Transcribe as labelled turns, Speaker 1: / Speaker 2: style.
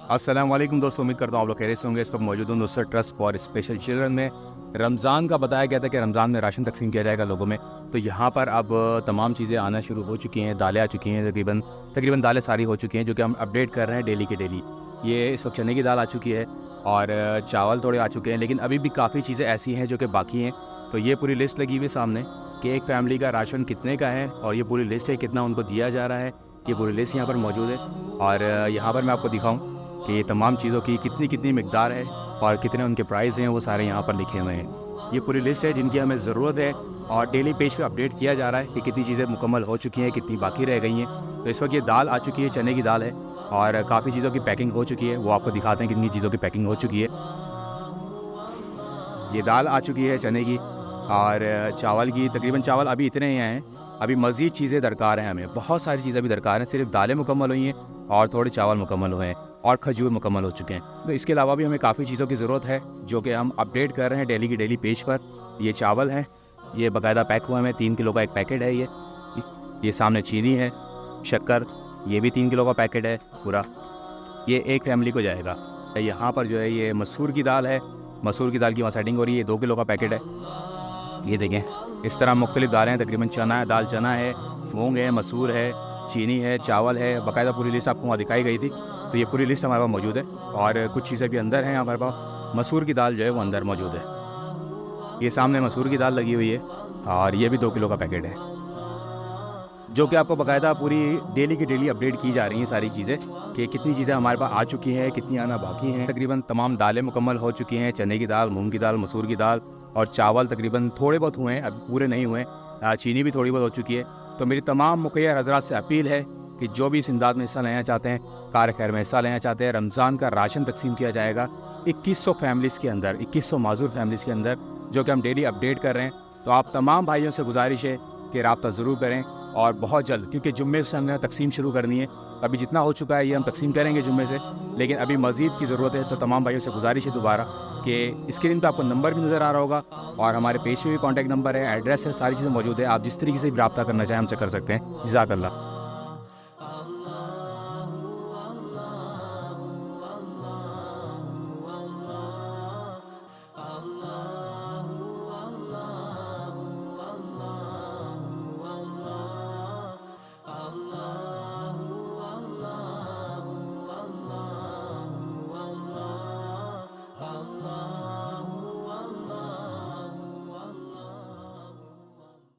Speaker 1: अस्सलाम वालेकुम दोस्तों, उम्मीद करता हूँ आप लोग खैरियत से होंगे। इस वक्त मौजूद हूँ Nusrat trust for special children में। रमज़ान का बताया गया था कि रमज़ान में राशन तकसीम किया जाएगा लोगों में। तो यहाँ पर अब तमाम चीज़ें आना शुरू हो चुकी हैं, दालें आ चुकी हैं, तकरीबन तकरीबन दालें सारी हो चुकी हैं जो कि हम अपडेट कर रहे हैं डेली के डेली। ये इस वक्त चने की दाल आ चुकी है और चावल थोड़े आ चुके हैं, लेकिन अभी भी काफ़ी चीज़ें ऐसी हैं जो कि बाकी हैं। तो ये पूरी लिस्ट लगी हुई सामने कि एक फैमिली का राशन कितने का है और ये पूरी लिस्ट है कितना उनको दिया जा रहा है। ये पूरी लिस्ट यहाँ पर मौजूद है और यहाँ पर मैं आपको दिखाऊँ कि तमाम चीज़ों की कितनी कितनी मिकदार है और कितने उनके प्राइस हैं, वो सारे यहाँ पर लिखे हुए हैं। ये पूरी लिस्ट है जिनकी हमें ज़रूरत है और डेली पेज पे अपडेट किया जा रहा है कि कितनी चीज़ें मुकम्मल हो चुकी हैं, कितनी बाकी रह गई हैं। तो इस वक्त ये दाल आ चुकी है, चने की दाल है और काफ़ी चीज़ों की पैकिंग हो चुकी है। वो आपको दिखाते हैं कितनी चीज़ों की पैकिंग हो चुकी है। ये दाल आ चुकी है चने की और चावल की। तकरीबन चावल अभी इतने ही हैं, अभी मज़ीद चीज़ें दरकार हैं, हमें बहुत सारी चीज़ें अभी दरकार हैं। सिर्फ दालें मुकम्मल हुई हैं और थोड़े चावल मुकम्मल हुए हैं और खजूर मुकम्मल हो चुके हैं। तो इसके अलावा भी हमें काफ़ी चीज़ों की ज़रूरत है जो कि हम अपडेट कर रहे हैं डेली की डेली पेज पर। ये चावल हैं, ये बाकायदा पैक हुए हैं, 3 किलो का एक पैकेट है। ये सामने चीनी है, शक्कर, ये भी 3 किलो का पैकेट है पूरा। ये एक फैमिली को जाएगा। यहाँ पर जो है ये मसूर की दाल है, मसूर की दाल की वहाँ सेटिंग हो रही है, 2 किलो का पैकेट है। ये देखें, इस तरह मुख्तलिफ दालें हैं, तकरीबन चना है, दाल चना है, मूंग है, मसूर है, चीनी है, चावल है। बाकायदा पूरी लिस्ट आपको वहाँ दिखाई गई थी। तो ये पूरी लिस्ट हमारे पास मौजूद है और कुछ चीज़ें भी अंदर हैं हमारे पास। मसूर की दाल जो है वो अंदर मौजूद है। ये सामने मसूर की दाल लगी हुई है और ये भी 2 किलो का पैकेट है, जो कि आपको बाकायदा पूरी डेली की डेली अपडेट की जा रही हैं सारी चीज़ें कि कितनी चीज़ें हमारे पास आ चुकी हैं, कितनी आना बाकी हैं। तकरीबन तमाम दालें मुकम्मल हो चुकी हैं, चने की दाल, मूंग की दाल, मसूर की दाल और चावल तकरीबन थोड़े बहुत हुए हैं, अभी पूरे नहीं हुए हैं। चीनी भी थोड़ी बहुत हो चुकी है। तो मेरी तमाम मुखिया हजरात से अपील है कि जो भी इस इमदाद में हिस्सा लेना चाहते हैं, कार खैर में हिस्सा लेना चाहते हैं, रमज़ान का राशन तकसीम किया जाएगा 2100 फैमिलीज़ के अंदर, 2100 माजूर फैमिलीज़ के अंदर, जो कि हम डेली अपडेट कर रहे हैं। तो आप तमाम भाइयों से गुजारिश है कि रब्ता ज़रूर करें और बहुत जल्द, क्योंकि जुम्मे से हमने तकसीम शुरू करनी है। अभी जितना हो चुका है ये हम तकसीम करेंगे जुम्मे से, लेकिन अभी मज़ीद की ज़रूरत है। तो तमाम भाइयों से गुजारिश है दोबारा कि स्क्रीन पे आपको नंबर भी नज़र आ रहा होगा और हमारे पेज पे भी कॉन्टैक्ट नंबर है, एड्रेस है, सारी चीज़ें मौजूद है। आप जिस तरीके से भी रब्ता करना चाहें हमसे कर सकते हैं। जज़ाकल्लाह।